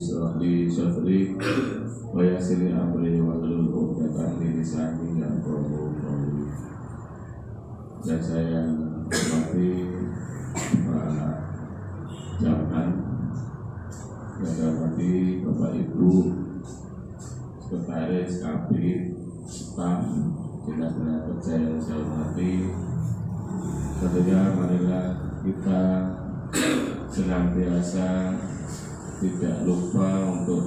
Sholli Syafri wa yasiri amri wa hlul 'uqdatam min lisani yafqahu qawli. Dan saya hormati Pak Jaman, yang saya hormati Bapak Ibu Sekretaris, Kabid, Staf, Dinas Tenaga Kerja yang saya hormati. Tentunya marilah kita senantiasa tidak lupa untuk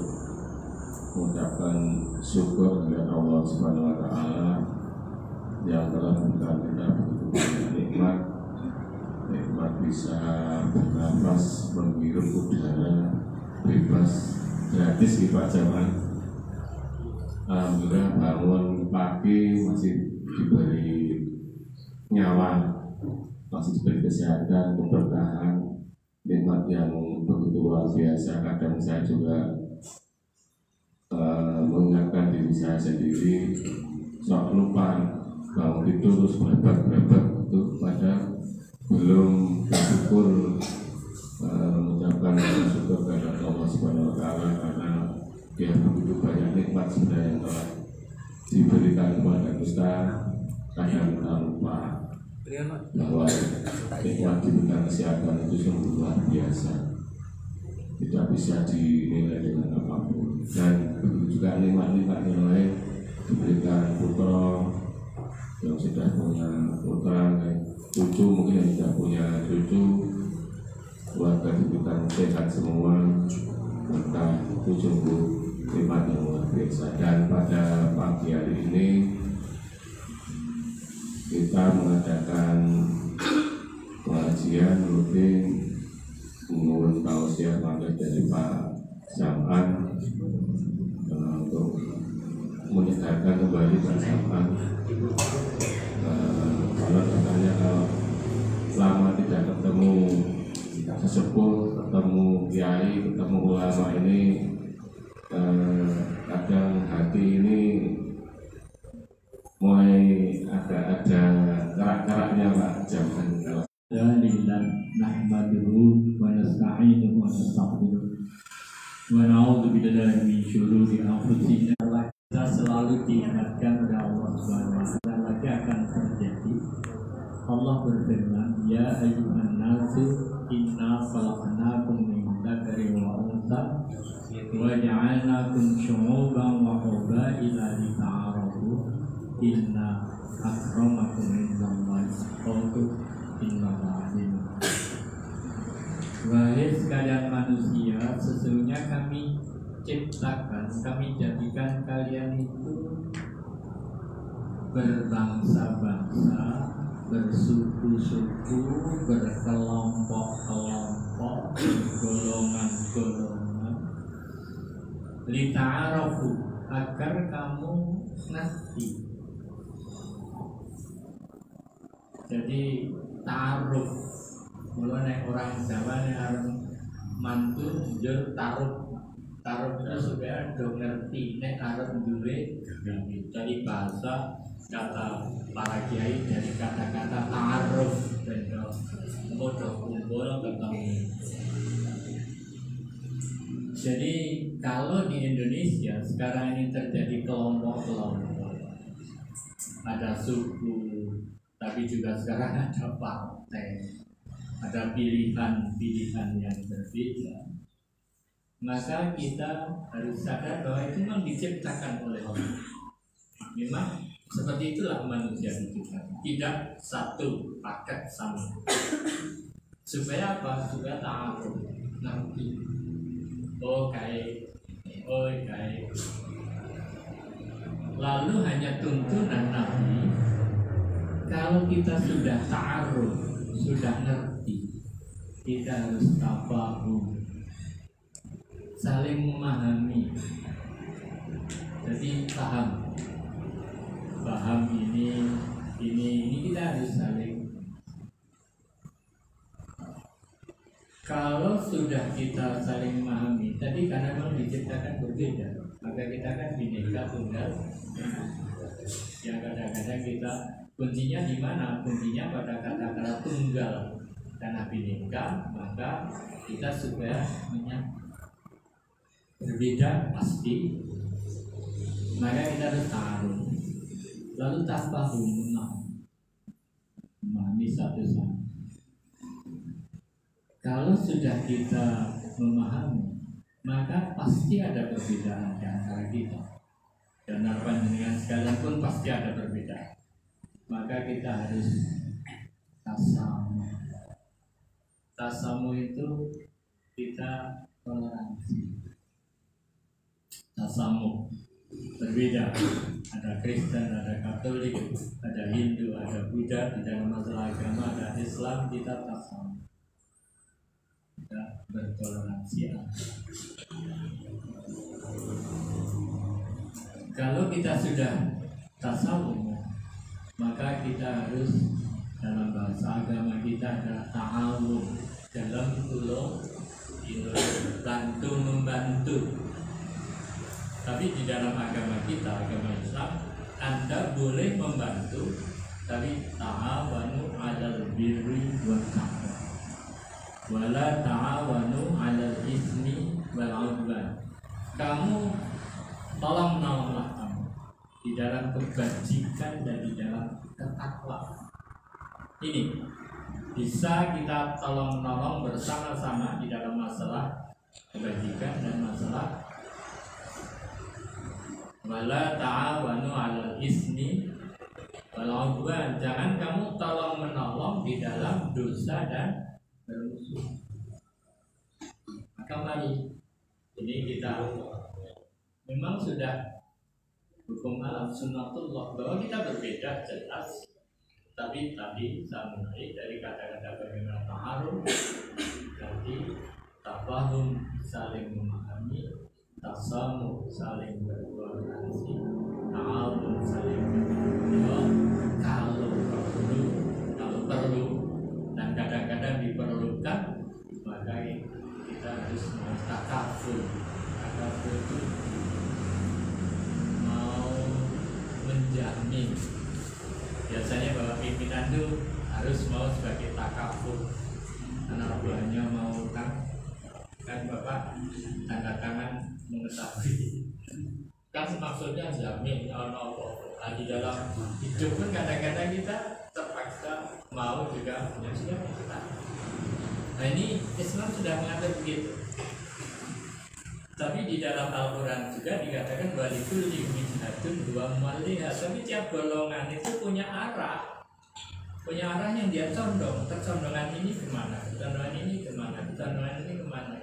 mengucapkan syukur kepada Allah Subhanahu wa Ta'ala yang telah memberikan kita begitu banyak nikmat bisa bernafas, menghirup udara bebas gratis di Pak Jaman. Alhamdulillah bangun pagi masih diberi nyawa, masih diberi kesehatan, keberkahan, nikmat yang begitu luar biasa. Kadang saya juga mengingatkan diri saya sendiri, sok lupa bangun itu terus berat itu pada belum bersyukur, mengucapkan syukur kepada Allah Subhanahu wa Ta'ala karena dia begitu banyak nikmat sebenarnya yang telah diberikan kepada kita. Kadang kita lupa bahwa nikmat diberikan kesehatan itu sungguh luar biasa, tidak bisa dinilai dengan apapun. Dan begitu juga nikmat-nikmat yang lain diberikan putra yang sudah punya putra, cucu mungkin yang tidak punya cucu, keluarga diberikan sehat semua, maka itu sungguh nikmat yang luar biasa. Dan pada pagi hari ini kita mengadakan pengajian rutin menurut tausiah maghrib dari Pak Jaman untuk menyegarkan kembali Pak Jaman. Kalau katanya kalau lama tidak ketemu sesepuh, ketemu kiai, ketemu ulama ini, kadang hati ini mulai agak ada kerak-keraknya Pak Jaman. Alhamdulillah nahmaduhu wa nasta'inuhu wa nastaghfiruh wa na'udzu billahi min syururi anfusina. Kita selalu diingatkan oleh Allah Subhanahu wa ta'ala lagi akan terjadi. Allah berfirman, ya ayyuhan nasu inna khalaqnakum min dzakarin wa untha wa ja'alnakum syu'uban wa qabaila lita'arafu inna akramakum indallahi atqakum. Wahai sekalian manusia, sesungguhnya kami ciptakan, kami jadikan kalian itu berbangsa-bangsa, bersuku-suku, berkelompok-kelompok, bergolongan-golongan, lita'arafu, agar kamu ngerti. Jadi ta'aruf, mulai orang Jawa nih orang mantu jur taruh itu supaya do ngerti nek arep duwe. Dari bahasa kata para kiai dari kata-kata ta'aruf dan do kumpul ketemu. Jadi kalau di Indonesia sekarang ini terjadi kelompok-kelompok, ada suku, tapi juga sekarang ada partai, ada pilihan-pilihan yang berbeda. Maka kita harus sadar bahwa itu memang diciptakan oleh Allah. Memang seperti itulah manusia diciptakan, tidak satu paket sama. Supaya apa? Supaya ta'aruf, nanti oh kayak. Lalu hanya tuntunan Nabi, kalau kita sudah ta'aruf, sudah ngerti, kita harus tafahum, saling memahami. Jadi paham ini kita harus saling. Kalau sudah kita saling memahami, tadi karena memang diciptakan berbeda, maka kita kan bineka tunggal. Yang kadang-kadang kita kuncinya di mana? Kuncinya pada kata-kata tunggal. Karena bineka, maka kita supaya menyatu. berbeda pasti, maka kita harus taruh. Lalu tafahum, memahami satu sama. Kalau sudah kita memahami, maka pasti ada perbedaan di antara kita. Dan harapan dengan sekalian pun pasti ada perbedaan. Maka kita harus tasamu. Tasamu itu kita toleransi. Tasamu berbeda. Ada Kristen, ada Katolik, ada Hindu, ada Buddha. Di dalam masalah agama ada Islam, kita tasamu. Kita bertoleransi. Kalau kita sudah tasawuf, maka kita harus dalam bahasa agama kita ada ta'awun, dalam tulung bantu membantu. Tapi di dalam agama kita, agama Islam, Anda boleh membantu, tapi ta'awanu 'alal birri wat taqwa. Wala ta'awanu 'alal ismi wal 'udwan. Kamu tolong menolonglah kamu di dalam kebajikan dan di dalam ketakwaan. Ini bisa kita tolong menolong bersama-sama di dalam masalah kebajikan dan masalah. Wala ta'awanu 'alal ismi wal 'udwan. Jangan kamu tolong menolong di dalam dosa dan bermusuh. Maka mari ini kita memang sudah hukum alam sunnatullah bahwa kita berbeda jelas. Tapi tadi saya menarik dari kata-kata bagaimana taharuf, nanti tafahum saling memahami, tasamu saling bertoleransi, ta'awun saling bertolong kalau perlu dan kadang-kadang diperlukan, maka kita harus mau takaful. Takaful itu mau menjamin. Biasanya bahwa pimpinan itu harus mau sebagai takaful. Karena buahnya mau kan Bapak tanda tangan mengetahui. Kan maksudnya jamin di dalam hidup pun kadang-kadang kita terpaksa mau juga punya siapa kita. Nah ini Islam sudah mengatur begitu. Tapi di dalam Al-Quran juga dikatakan walikul wijhatun dua muwalliha. Tapi tiap golongan itu punya arah yang dia condong. Kecondongan ini kemana? Kecondongan ini kemana? Kecondongan ini kemana?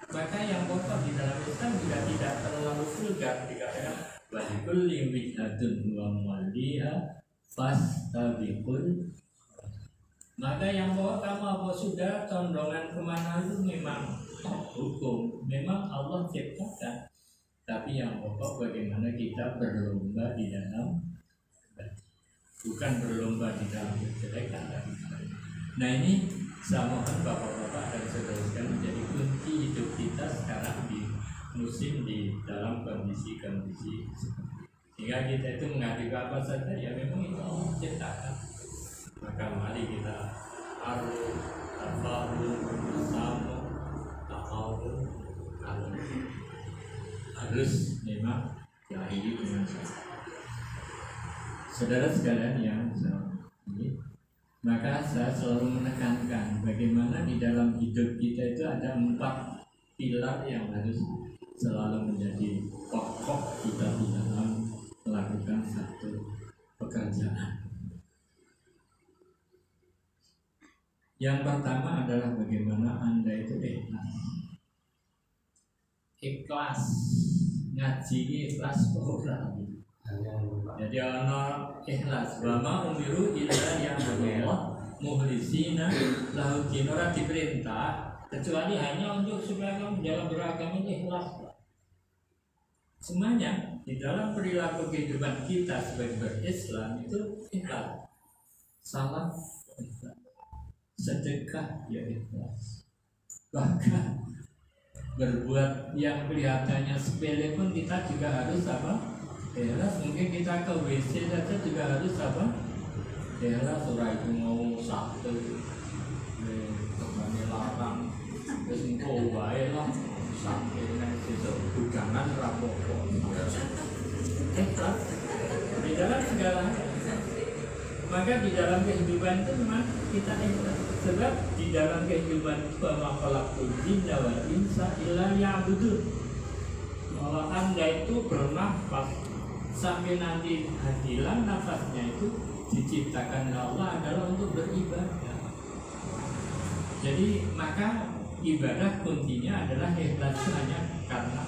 Maka yang pokok di dalam Islam juga tidak terlalu vulgar. Dikatakan walikul wijhatun dua muwalliha fastabiqul. Maka yang pokok kamu apa sudah condongan kemana itu memang hukum, memang Allah ciptakan. Tapi yang pokok bagaimana kita berlomba di dalam, bukan berlomba di dalam kejelekan. Nah ini saya mohon bapak-bapak dan saudara menjadi kunci hidup kita sekarang di musim di dalam kondisi-kondisi sehingga kita itu menghadapi apa saja ya memang itu Allah ciptakan. Maka mari kita harus harus memang diakhiri dengan saudara sekalian yang ini. Maka saya selalu menekankan bagaimana di dalam hidup kita itu ada 4 pilar yang harus selalu menjadi pokok kita di dalam melakukan satu pekerjaan. Yang pertama adalah bagaimana Anda itu ikhlas. Ikhlas ngaji ikhlas orang. Jadi ana ikhlas. Wa ma umiru illa liya'budullah mukhlisina lahu din. Ora diperintah kecuali hanya untuk supaya kamu dalam beragama ikhlas. Semuanya di dalam perilaku kehidupan kita sebagai berislam itu ikhlas. Salat ikhlas. Sedekah ya ikhlas. Bahkan berbuat yang kelihatannya sepele pun kita juga harus apa? Ikhlas. Mungkin kita ke WC saja juga harus apa? Ikhlas. Surah itu mau satu kembali larang terus engkau baik lah sampai sesuk buka mangan rapopo. Ikhlas di dalam segala hal. Maka di dalam kehidupan itu memang kita ikhlas. Sebab di dalam kehidupan itu bahwa khalaqul jinna wal insa illa liya'budun. Bahwa Anda itu bernafas sampai nanti hilang nafasnya itu diciptakan Allah adalah untuk beribadah. Jadi maka ibadah kuncinya adalah ikhlas hanya karena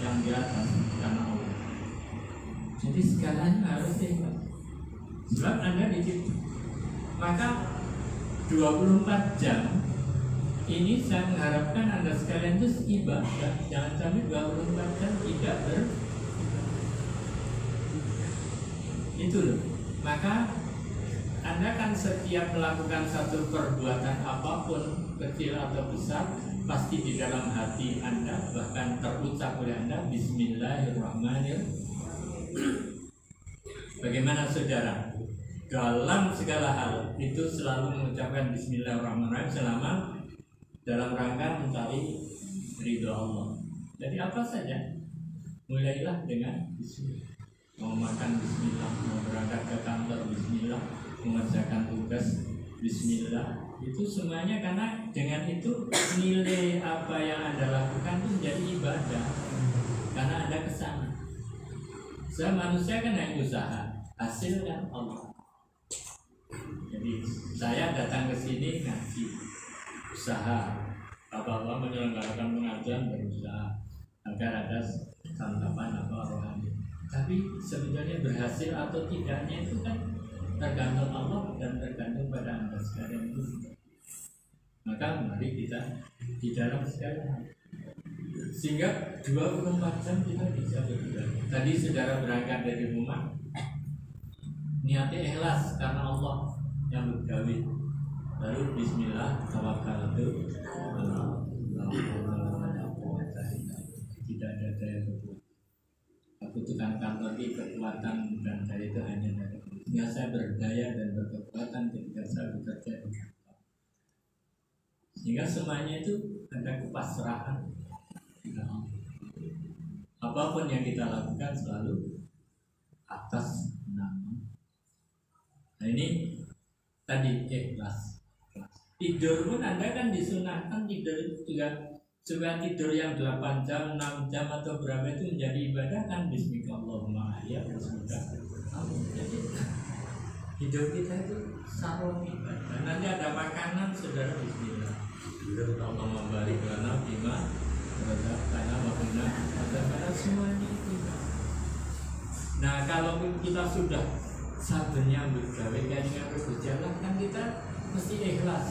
yang di atas, karena Allah. Jadi segalanya harus ikhlas. Sebab Anda dicipta. Maka 24 jam ini saya mengharapkan Anda sekalian itu ibadah. Jangan sampai 24 jam tidak itu loh. Maka Anda kan setiap melakukan satu perbuatan apapun, kecil atau besar, pasti di dalam hati Anda bahkan terucap oleh Anda Bismillahirrahmanirrahim. Bagaimana saudara? Dalam segala hal itu selalu mengucapkan Bismillahirrahmanirrahim selama dalam rangka mencari ridho Allah. Jadi apa saja, mulailah dengan Bismillah. Mau makan Bismillah, mau berangkat ke kantor Bismillah, mengerjakan tugas Bismillah. Itu semuanya karena dengan itu nilai apa yang Anda lakukan itu menjadi ibadah. Karena Anda kesana. Saya manusia kan yang usaha, hasil kan Allah. Jadi saya datang ke sini ngaji, usaha, apa-apa menyelenggarakan pengajian berusaha agar ada santapan apa rohani. Tapi sebenarnya berhasil atau tidaknya itu kan tergantung Allah dan tergantung pada Anda sekalian itu. Maka mari kita di dalam segala hal. Sehingga 24 jam kita bisa beribadah. Tadi saudara berangkat dari rumah, niatnya ikhlas karena Allah yang bergawe. Lalu Bismillah, tawakkaltu ala Allah, tidak ada daya berbuat. Aku tukang kantor di kekuatan dan dari itu hanya dari sehingga saya berdaya dan berkekuatan ketika saya bekerja di kantor. Sehingga semuanya itu ada kepasrahan. Apapun yang kita lakukan selalu atas nama. Nah ini tadi ikhlas. Tidur pun Anda kan disunahkan tidur juga. Supaya tidur yang 8 jam, 6 jam atau berapa itu menjadi ibadah kan Bismillahirrahmanirrahim ya Bismillah. Jadi hidup kita itu sarung ibadah. Nanti ada makanan saudara Bismillah. Allah memberi karena bima karena makna karena semuanya itu. Nah kalau kita sudah sabarnya bergawe kayaknya berjalan kan kita mesti ikhlas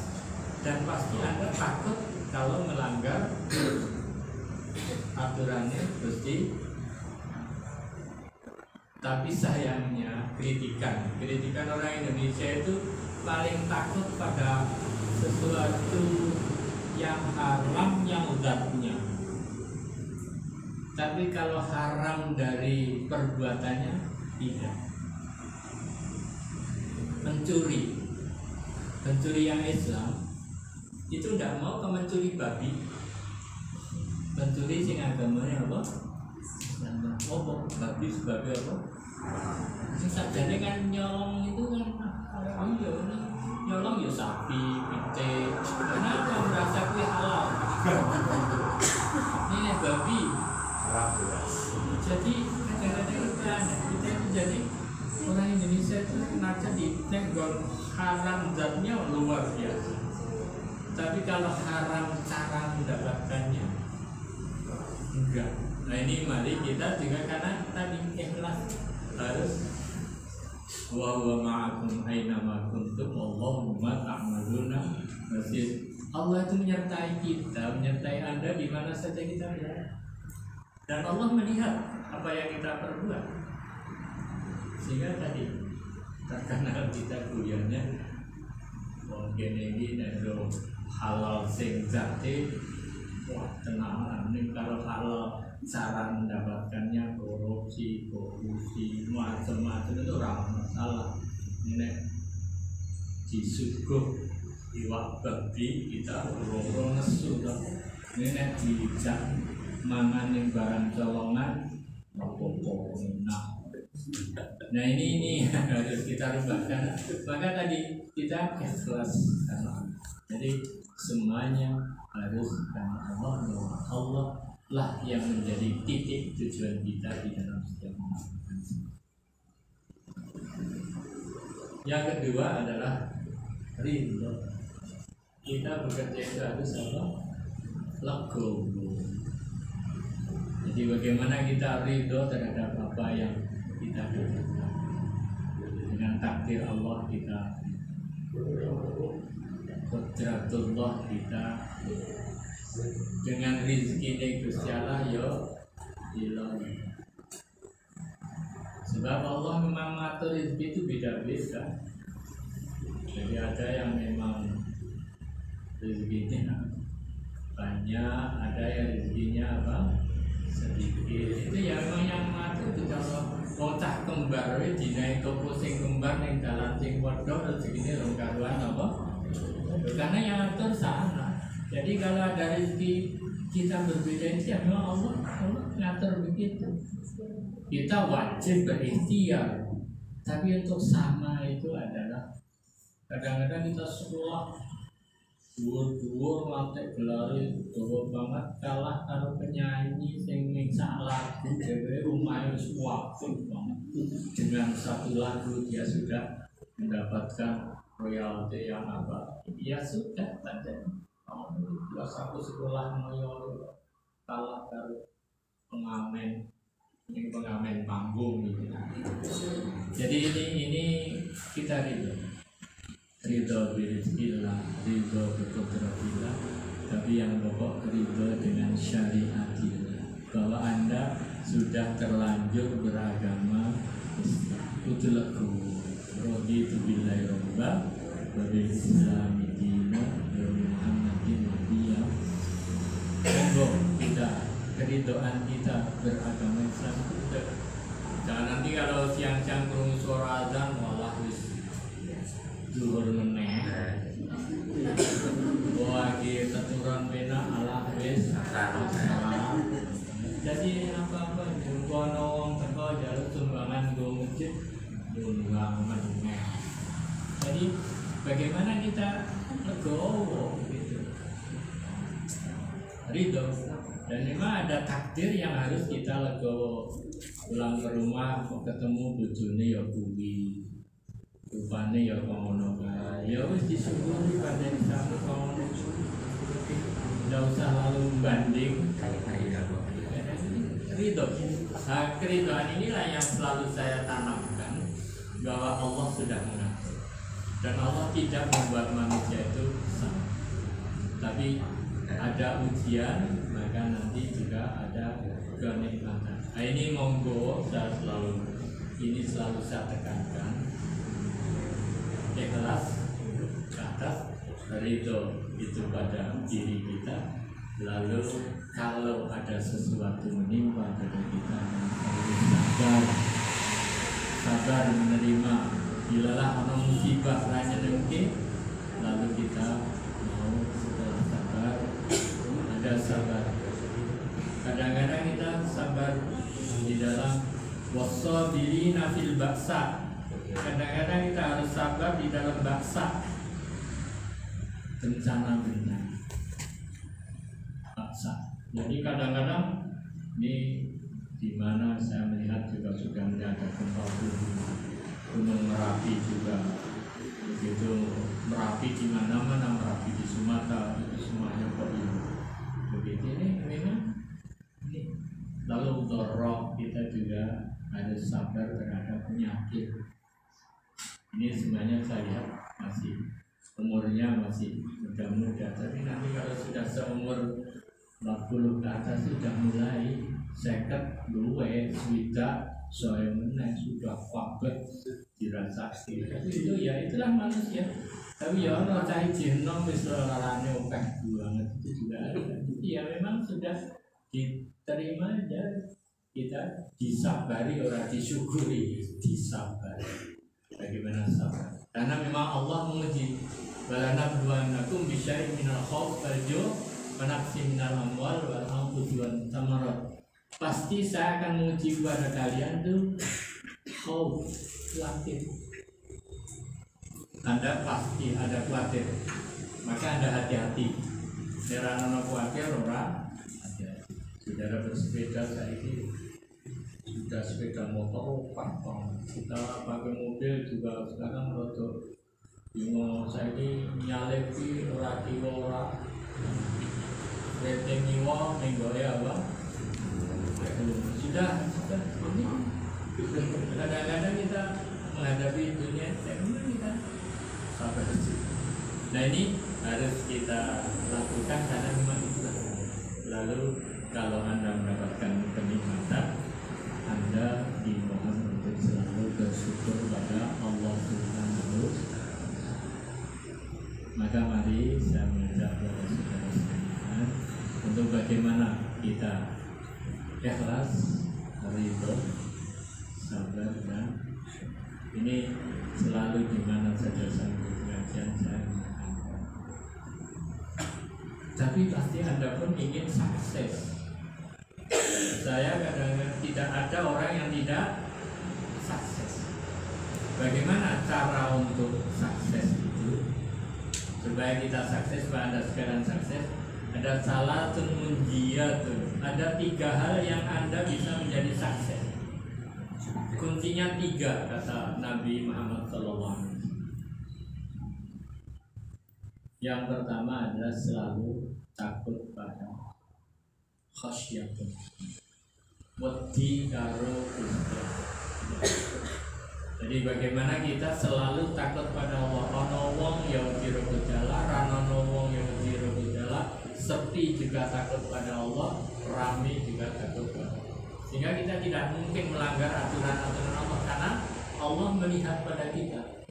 dan pasti Anda takut kalau melanggar aturannya pasti. Tapi sayangnya kritikan orang Indonesia itu paling takut pada sesuatu yang haram yang zatnya. Tapi kalau haram dari perbuatannya tidak. Pencuri yang Islam itu tidak mau mencuri babi. Pencuri sing agamanya apa? Apa? Babi sebagai apa? Sajane kan nyolong itu kan nyolong ya sapi, pitik. Kenapa merasa kuwi halal? Ini babi. Jadi kadang-kadang kita itu jadi orang Indonesia itu naca di tenggol haram zatnya luar biasa. Tapi kalau haram cara mendapatkannya enggak. Nah ini mari kita juga karena tadi ikhlas harus wa huwa ma'akum aina ma kuntum wallahu ma ta'maluna basir. Allah itu menyertai kita, menyertai Anda di mana saja kita berada. Dan Allah melihat apa yang kita perbuat. Sehingga tadi terkenal kita kuyanya mungkin ini nero halal sing zate. Wah tenang, ini kalau cara mendapatkannya korupsi, macam-macam itu ramah masalah. Ini disuguh iwak babi kita roro nesu. Ini dijak mangan yang barang colong Nah ini harus kita rubah karena maka tadi kita ikhlas karena Allah. Jadi semuanya harus karena Allah, bahwa Allah lah yang menjadi titik tujuan kita di dalam setiap melakukan. Yang kedua adalah ridho. Kita bekerja itu harus apa? Legowo. Jadi bagaimana kita ridho terhadap apa yang kita dapatkan. Dengan takdir Allah kita, qudratullah kita, dengan rizki Gusti Allah yo ilahi. Sebab Allah memang mengatur rizki itu beda-beda. Jadi ada yang memang rezekinya banyak, ada yang rezekinya apa? Sedikit. Itu ya memang yang mengatur itu. Kalau bocah kembar itu dinaik toko sing kembar ning dalan sing padha rezekine rong karuan apa? Karena yang atur sana. Jadi kalau ada rezeki kita berbeda itu ya memang Allah ngatur begitu. Kita wajib berikhtiar. Tapi untuk sama itu adalah kadang-kadang kita sekolah dhuwur-dhuwur lantai gelare dawa banget kalah karo penyanyi sing mingsak lagu dhewe rumahe wis apik banget. Dengan satu lagu dia sudah mendapatkan royalti yang apa? Ya sudah saja. Kalau satu sekolah ngoyo kalah karo pengamen, ini pengamen panggung gitu. Jadi ini kita ridho birizkillah, ridho biqudratillah, tapi yang pokok ridho dengan syariatillah, bahwa Anda sudah terlanjur beragama utulaku raditu billahi robba wa bil islami dina wa muhammadin nabiyya. Monggo kita keridoan kita beragama Islam itu. Jangan nanti kalau siang-siang krungu suara azan malah wis zuhur meneh. Wagi teturan pena ala wis jadi apa-apa kono wong teko jaluk sumbangan go masjid nyumbang meneh. Jadi bagaimana kita legowo gitu. Ridho. Dan memang ada takdir yang harus kita legowo. Pulang ke rumah ketemu bojone ya kuwi. Rupane ya ngono kae. Ya wis disyukuri pada sama ngono. Enggak usah lalu membanding ridho. Keridoan inilah yang selalu saya tanamkan, bahwa Allah sudah mengatur dan Allah tidak membuat manusia itu sama. Tapi ada ujian, maka nanti juga ada kenikmatan. Nah, ini monggo saya selalu saya tekankan. Ikhlas ke atas, ridho itu pada diri kita. Lalu kalau ada sesuatu menimpa pada kita, sabar menerima. Bilalah ada musibah lainnya mungkin, lalu kita mau setelah sabar ada sabar. Kadang-kadang kita sabar di dalam wasabirina fil ba'sa. Kadang-kadang kita harus sabar di dalam baksa, bencana baksa. Jadi kadang-kadang ini di mana saya melihat juga sudah ada gempa bumi, Gunung Merapi juga begitu. Merapi di mana-mana, Merapi di Sumatera, itu semuanya kok begitu. Ini memang ini. Lalu dorok kita juga harus sabar terhadap penyakit. Ini sebenarnya saya lihat masih umurnya masih muda-muda, tapi nanti kalau sudah seumur 40 ke atas sudah mulai seket luwe swida soalnya meneh sudah pakai dirasakan. Itu ya itulah manusia. Tapi ya ono cah jenong wis larane akeh banget itu juga ada. Ya memang sudah diterima aja, kita disabari orang disyukuri, disabari. Bagaimana sabar? Karena memang Allah menguji. Balana bluanakum bisyai minal khauf wal ju' wa naqsin minal amwal wal anfusi wan thamarat. Pasti saya akan menguji kepada kalian tuh khawatir. Anda pasti ada khawatir, maka Anda hati-hati. Nerana khawatir orang hati-hati. Saudara bersepeda saya ini sudah sepeda motor pantang, kita pakai mobil juga sekarang rodo. Saya ini nyalepi rati ora, rating nyiwa minggu apa? Sudah ini kadang-kadang kita menghadapi dunia ekonomi kita sabar saja. Nah ini harus kita lakukan karena memang itulah. Lalu kalau Anda mendapatkan kenikmatan, Anda dimohon untuk selalu bersyukur pada Allah Subhanahu wa Ta'ala. Maka mari saya mengajak kepada saudara sekalian untuk bagaimana kita ikhlas, ridho, sabar dan ini selalu di mana saja sambil pengajian saya menekankan. Tapi pasti Anda pun ingin sukses. Saya kadang-kadang tidak ada orang yang tidak sukses. Bagaimana cara untuk sukses itu? Supaya kita sukses, supaya Anda sekarang sukses, ada salatun munjiyatun. Ada 3 hal yang Anda bisa menjadi sukses. Kuncinya 3 kata Nabi Muhammad SAW. Yang pertama adalah selalu takut pada khasyatun, wedi karo Gusti. Jadi bagaimana kita selalu takut pada Allah. Ono wong ya wedi gejala, ranono wong ya wedi gejala, sepi juga takut pada Allah, rame juga takut pada Allah. Sehingga kita tidak mungkin melanggar aturan-aturan Allah karena Allah melihat pada kita,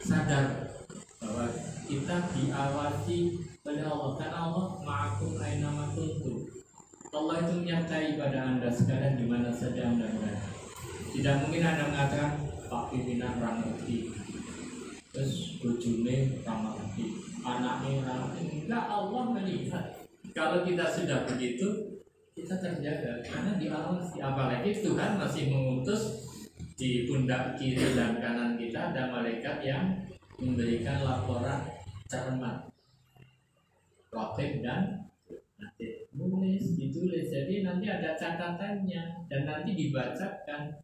sadar bahwa kita diawasi oleh Allah karena Allah ma'akum aina ma kuntum. Allah itu menyertai pada Anda sekalian di mana saja Anda berada. Tidak mungkin Anda mengatakan Pak pimpinan rangerti, terus bojone rangerti, anaknya rangerti. Enggak, Allah melihat. Kalau kita sudah begitu, kita terjaga karena diawasi. Apalagi Tuhan masih mengutus di pundak kiri dan kanan kita ada malaikat yang memberikan laporan cermat, rotib dan nanti nulis, ditulis. Jadi nanti ada catatannya dan nanti dibacakan.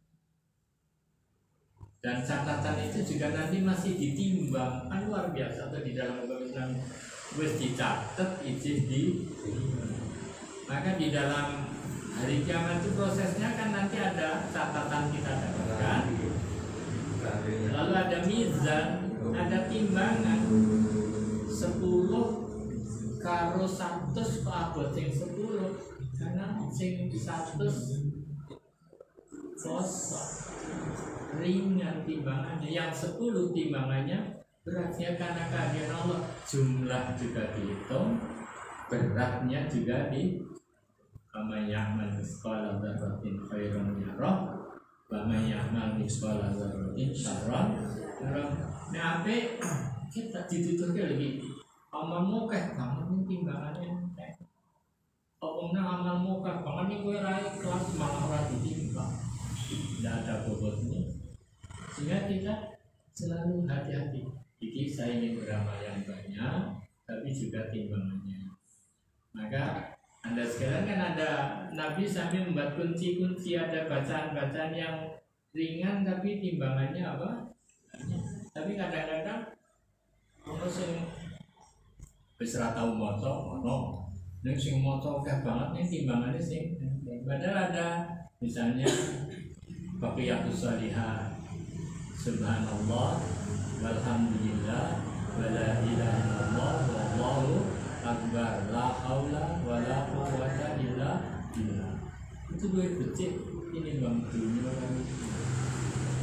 Dan catatan itu juga nanti masih ditimbang. Kan luar biasa tuh di dalam agama Islam. Wis dicatat, ijih ditimbang. Maka di dalam hari kiamat itu prosesnya kan nanti ada catatan kita dapatkan. Lalu ada mizan, ada timbangan 10 karo 100 kok abot sing 10 karena sing 100 kosong ringan timbangannya, yang 10 timbangannya beratnya karena kehadiran Allah. Jumlah juga dihitung, beratnya juga di Faman ya'mal mithqala dzarratin khairan yarah wa man ya'mal mithqala dzarratin syarran yarah. Nah, ape kita dituturke lagi. Amalmu kayak banget nih timbangannya. Pokoknya amalmu kayak banget nih kowe ra kelas malah ora ditimbang. Tidak ada bobotnya. Sehingga kita selalu hati-hati. Jadi saya ingin beramal yang banyak, tapi juga timbangannya. Maka Anda sekalian kan ada Nabi sambil membuat kunci-kunci, ada bacaan-bacaan yang ringan tapi timbangannya apa? Tapi kadang-kadang ono sing wis ra tau maca ono, ning sing maca akeh banget ning timbangannya sing padahal ada misalnya baqiyatus shalihah, subhanallah walhamdulillah wala ilaha illallah wallahu akbar, la haula wala quwwata illa billah. Itu gue becik ini bang dunia kan.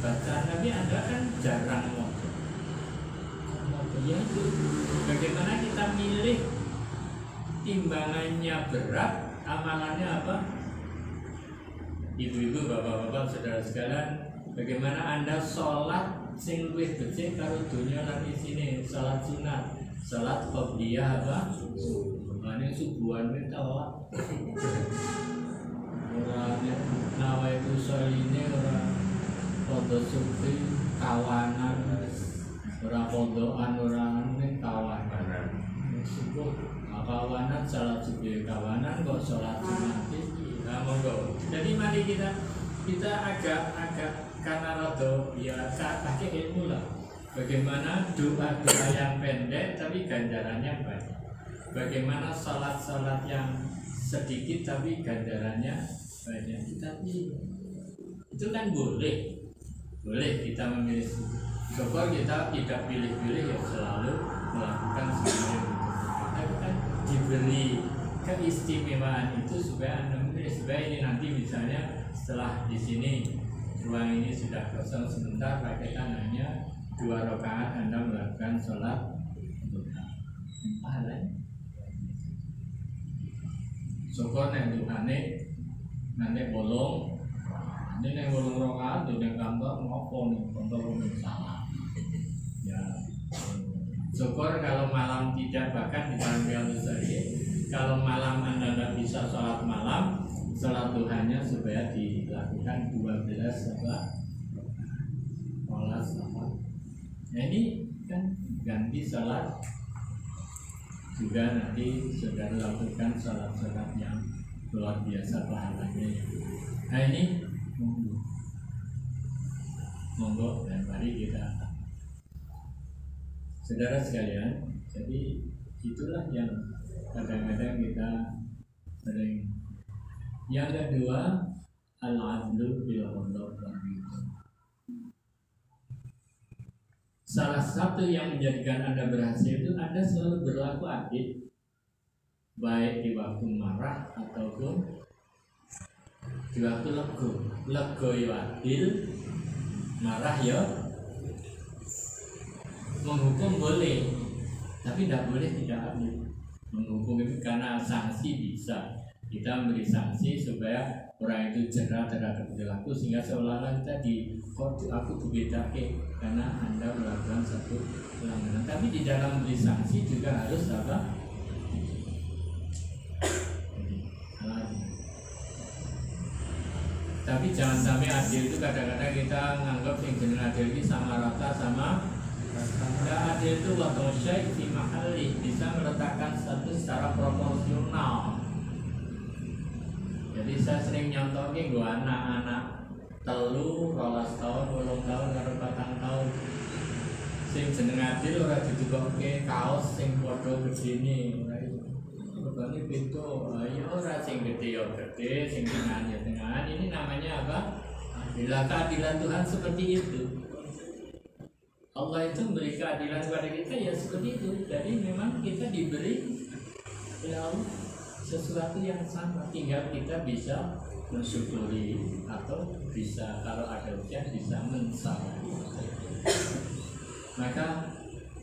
Bacaan Nabi Anda kan jarang ngomong. Ya itu bagaimana kita milih timbangannya berat, amalannya apa? Ibu-ibu, bapak-bapak, saudara sekalian, bagaimana Anda sholat sing luwih becik karo dunia lan isine, sholat sunat, sholat qobliyah apa? Mane subuhan wis tawak. Ora nawaitu sholine ora podo sukti kawanan ora podoan ora ning kawanan syukur kawanan salat subuh kawanan kok salat Jumat iki monggo. Jadi mari kita agak karena rada ya pakai ilmu lah. Bagaimana doa-doa yang pendek tapi ganjarannya banyak. Bagaimana salat-salat yang sedikit tapi ganjarannya banyak. Tapi itu kan boleh kita memilih. Coba kita tidak pilih-pilih ya selalu melakukan semua yang dibutuhkan. Tapi kan diberi keistimewaan itu supaya Anda memilih, supaya ini nanti misalnya setelah di sini ruang ini sudah kosong sebentar, pakaikan hanya 2 rakaat Anda melakukan sholat duha. Pahalanya syukur nek duhane nanti bolong. Ini yang bolong rakaat di kantor ngopo nih, kantor salah. Ya, syukur kalau malam tidak, bahkan di tanggal tadi, kalau malam Anda tidak bisa sholat malam, sholat duhanya supaya dilakukan 12 sholat sama. Nah ini kan ganti sholat juga nanti sudah lakukan sholat-sholat yang luar biasa pahalanya. Nah ini monggo dan mari kita, saudara sekalian. Jadi itulah yang kadang-kadang kita sering. Yang kedua, al-adlu bil qadar. Salah satu yang menjadikan Anda berhasil itu Anda selalu berlaku adil, baik di waktu marah ataupun di waktu lego. Lego ya adil, marah ya menghukum boleh, tapi tidak boleh tidak adil. Menghukum itu karena sanksi bisa. Kita memberi sanksi supaya orang itu jerah terhadap perilaku, sehingga seolah-olah kita aku dibedake karena Anda melakukan satu pelanggaran. Tapi di dalam memberi sanksi juga harus apa? Tapi jangan sampai adil itu kadang-kadang kita menganggap yang jenis adil ini sama rata sama. Tidak adil itu waktu syekh di mahali bisa meletakkan satu secara proporsional. Jadi saya sering nyontohin gua anak-anak telu 12 tahun, 8 tahun, 4 tahun. Sing jeneng adil ora ditukokke kaos sing padha begini. Rupane pintu, ya ora sing gede ya gede, sing tengah ya tengah. Ini namanya apa? Bila keadilan Tuhan seperti itu. Allah itu memberi keadilan kepada kita ya seperti itu. Jadi memang kita diberi oleh Allah sesuatu yang sama, tinggal kita bisa mensyukuri atau bisa kalau ada ujian bisa mensabari. Maka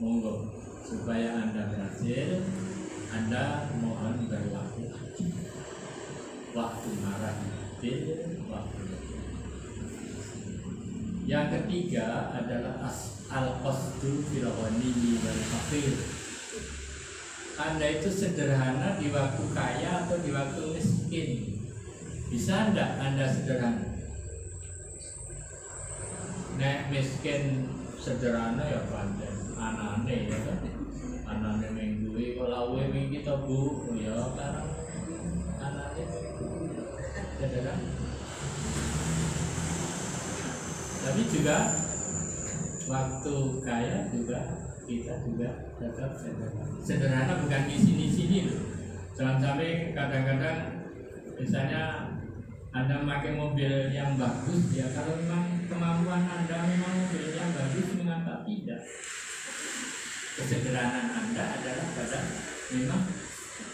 monggo supaya Anda berhasil, Anda mohon berlaku waktu marah, waktu. Yang ketiga adalah al-qasdu fil ghani wal faqir. Anda itu sederhana di waktu kaya atau di waktu miskin. Bisa enggak Anda sederhana? Nek miskin sederhana ya pandai. Anane ya kan? Anane minggu kalau we minggu kita bu ya karena anane sederhana. Tapi juga waktu kaya juga kita juga tetap sederhana. Sederhana bukan di sini loh. Jangan sampai kadang-kadang misalnya Anda memakai mobil yang bagus, ya kalau memang kemampuan Anda memang mobilnya bagus, mengapa tidak? Kesederhanaan Anda adalah pada memang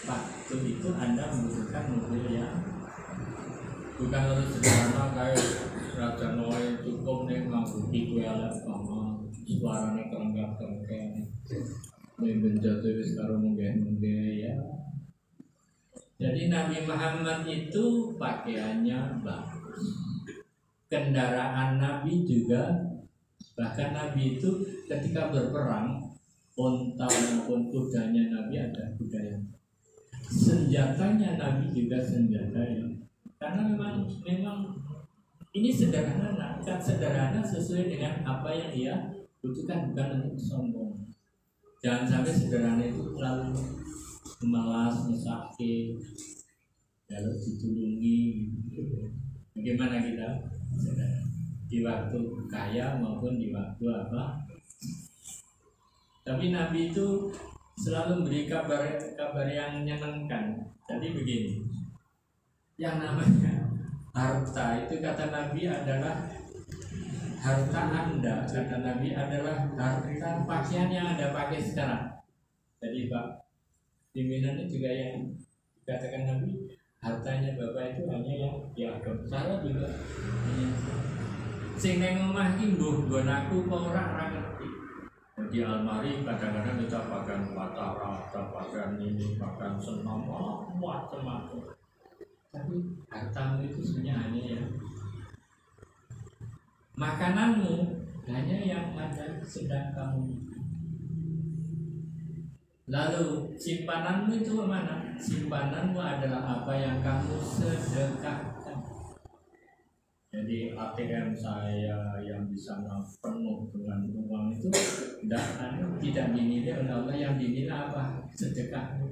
waktu itu Anda membutuhkan mobil yang bukan harus sederhana kayak Raja Noe cukup nih mampu dikuelat sama suaranya kerenggak-kerenggak menjatuh sekarang mungkin ya. Jadi Nabi Muhammad itu pakaiannya bagus, kendaraan Nabi juga, bahkan Nabi itu ketika berperang unta maupun kudanya Nabi ada kuda yang, senjatanya Nabi juga senjata yang, karena memang ini sederhana, kan sederhana sesuai dengan apa yang dia butuhkan, bukan untuk sombong. Jangan sampai sederhana itu terlalu malas, mesake, lalu ditulungi. Bagaimana kita di waktu kaya maupun di waktu apa? Tapi Nabi itu selalu memberi kabar yang menyenangkan. Jadi begini, yang namanya harta itu kata Nabi adalah harta Anda, kata Nabi adalah harta pakaian yang Anda pakai sekarang. Jadi Pak pimpinannya juga yang dikatakan Nabi, hartanya Bapak itu hanya yang diagem. Saya juga hanya sing nang omah iki mbuh nggon aku apa ora ngerti. Di almari kadang-kadang kita pakai batara, pakai ini, pakai senam, macam-macam. Tapi hartamu itu sebenarnya hanya yang makananmu, hanya yang ada sedang kamu. Lalu simpananmu itu kemana? Simpananmu adalah apa yang kamu sedekahkan. Jadi ATM saya yang bisa penuh dengan uang itu tidak dinilai oleh Allah, yang dinilai apa? Sedekahmu.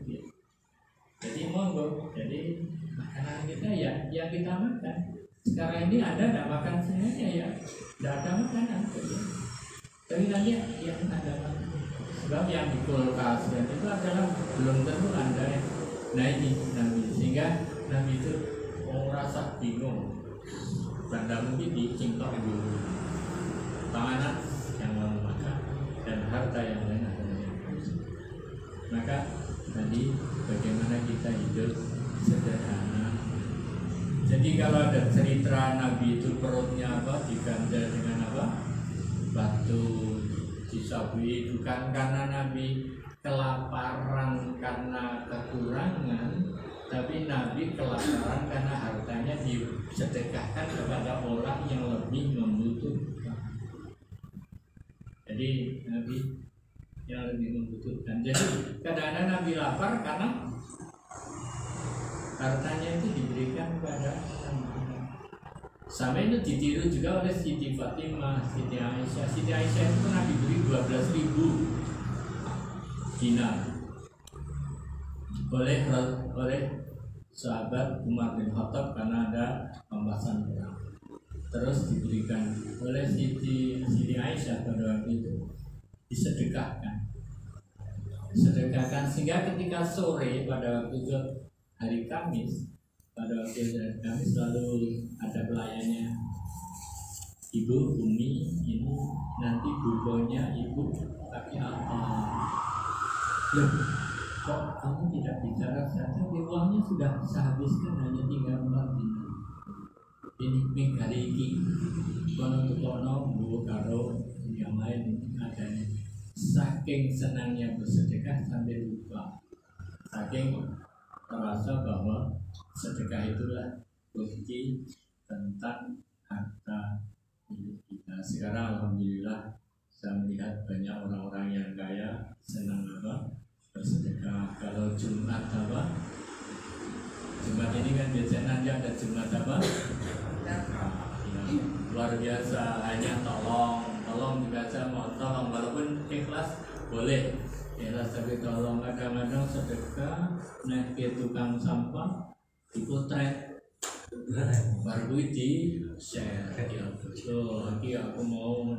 Jadi monggo, jadi makanan kita ya yang kita makan. Sekarang ini ada tidak makan semuanya ya, tidak ada makanan. Tapi nanti yang ada makanan. Sebab yang di kulkas dan itu adalah belum tentu Anda ya. Nah ini Nabi, sehingga Nabi itu merasa bingung. Benda mungkin dicingkok dulu, panganan yang mau makan dan harta yang lain adalah yang harus. Maka tadi bagaimana kita hidup sederhana. Jadi kalau ada cerita Nabi itu perutnya apa diganjal dengan apa? Batu. Disabui bukan karena Nabi kelaparan karena kekurangan, tapi Nabi kelaparan karena hartanya disedekahkan kepada orang yang lebih membutuhkan. Jadi Nabi yang lebih membutuhkan. Jadi kadang-kadang Nabi lapar karena hartanya itu diberikan kepada sampai itu ditiru juga oleh Siti Fatimah, Siti Aisyah. Siti Aisyah itu pernah diberi 12.000 dinar oleh sahabat Umar bin Khattab karena ada pembahasan perang. Terus diberikan oleh Siti Aisyah pada waktu itu disedekahkan sehingga ketika sore pada waktu itu hari Kamis, pada waktu kami selalu ada pelayannya, Ibu Umi ini nanti bubonya Ibu pakai apa? Loh, kok kamu tidak bicara saja? Uangnya sudah saya habiskan, hanya tinggal 4 dinar. Ini minggali iki, kono bu karo yang lain adanya. Saking senangnya bersedekah sampai lupa, saking terasa bahwa sedekah itulah kunci tentang harta milik kita. Sekarang alhamdulillah saya melihat banyak orang-orang yang kaya senang apa? Bersedekah. Kalau Jumat apa? Jumat ini kan biasanya nanti ada Jumat apa? Ya, luar biasa, hanya tolong juga saya mau tolong walaupun ikhlas boleh. Ikhlas tapi tolong, kadang-kadang sedekah naik ke tukang sampah dipotret baru di share ya betul aku mau.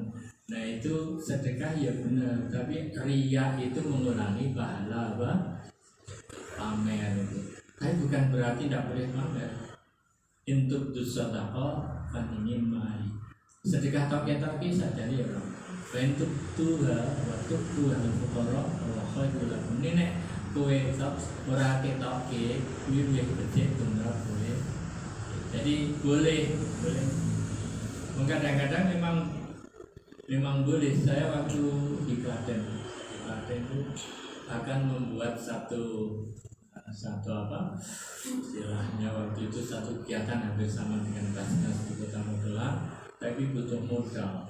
Nah itu sedekah ya benar, tapi riya itu mengurangi pahala apa? Pamer itu. Tapi bukan berarti tidak boleh pamer. Untuk sedekah kan ingin mai sedekah toke-toke saja ya bro. Untuk waktu Tuhan fukara wa khairul lakum. Nek kowe ora ketoke kuwi luwih becik tunggal kowe. Jadi boleh. Kadang-kadang memang boleh. Saya waktu di Klaten itu akan membuat satu apa istilahnya waktu itu satu kegiatan hampir sama dengan Basnas di Kota Magelang, tapi butuh modal.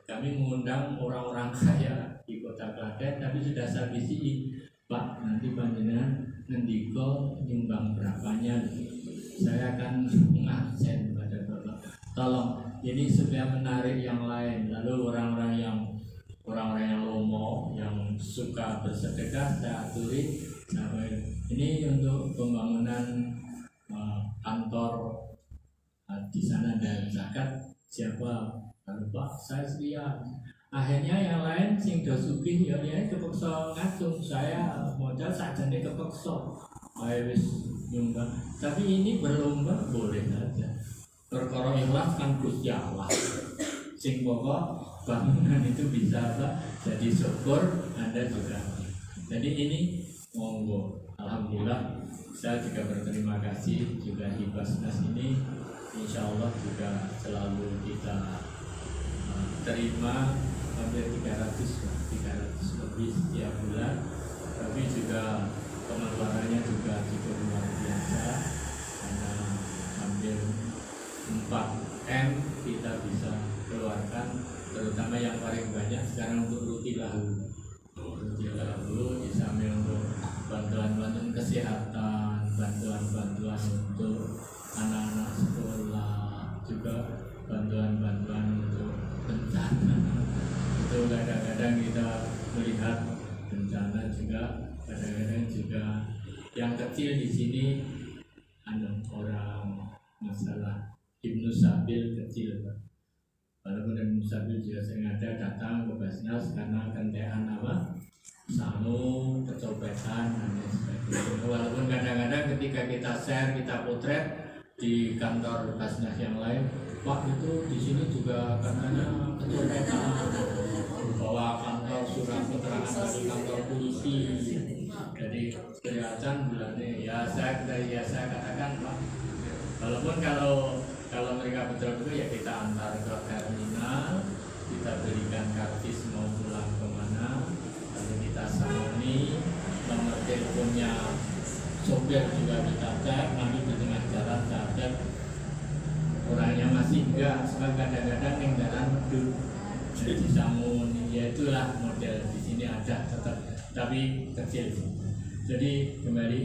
Kami mengundang orang-orang kaya di Kota Klaten, tapi sudah saya bisi, Pak, nanti panjenengan ngendiko nyumbang berapanya, saya akan mengaksen pada Bapak. tolong ini supaya menarik yang lain. Lalu orang-orang yang lomo, yang suka bersedekah, saya aturi. Nah, ini untuk pembangunan kantor di sana ada zakat. Siapa? Kalau Pak, saya setia. Akhirnya yang lain sing do sugih ya kepeksa ngatung. Saya modal sajane kepeksa. Ayo wis nyumbang. Tapi ini berlomba boleh saja. Perkara ikhlas kan Gusti Allah. Sing pokok bangunan itu bisa apa? Jadi syukur Anda juga. Jadi ini monggo. Alhamdulillah saya juga berterima kasih juga di Basnas ini. Insya Allah juga selalu kita terima hampir 300 lebih setiap bulan. Tapi juga pengeluarannya juga cukup luar biasa karena hampir 4M kita bisa keluarkan, terutama yang paling banyak sekarang untuk Ruti Lahu di samping untuk bantuan-bantuan kesehatan, bantuan-bantuan untuk anak-anak sekolah, juga bantuan-bantuan untuk bencana. Itu kadang-kadang kita melihat bencana juga, kadang-kadang juga yang kecil di sini orang masalah Ibnu Sabil kecil, walaupun Ibnu Sabil juga sengaja datang ke Basnas karena kentean apa sanu, kecopetan dan sebagainya. Walaupun kadang-kadang ketika kita share, kita potret di kantor Basnas yang lain, Pak itu di sini juga katanya kecopetan, bawa kantor surat keterangan dari kantor polisi. Jadi kelihatan bulannya saya katakan Pak, walaupun kalau mereka betul-betul ya kita antar ke terminal, kita berikan kartis mau pulang kemana, lalu kita sangoni, nomor teleponnya sopir juga kita cek, nanti di tengah jalan kita cek orangnya masih enggak, sebab kadang-kadang yang jalan medut jadi sangoni, ya itulah model di sini ada tetap, tapi kecil. Jadi kembali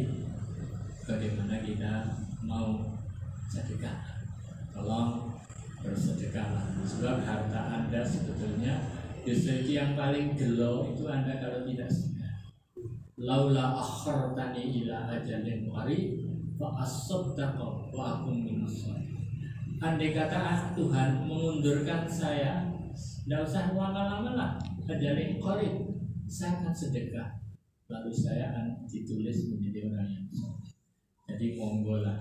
bagaimana kita mau sedekah, tolong bersedekahlah, sebab harta Anda sebetulnya justru yang paling gelo itu Anda kalau tidak sedekah. Laula akhartani ila ajalin qarib fa asaddaq wa akum minas shalihin. Andai kata Tuhan mengundurkan saya, tidak usah lama-lama lah, ajalin qarib, saya akan sedekah, lalu saya akan ditulis menjadi orang yang soleh. Jadi monggo lah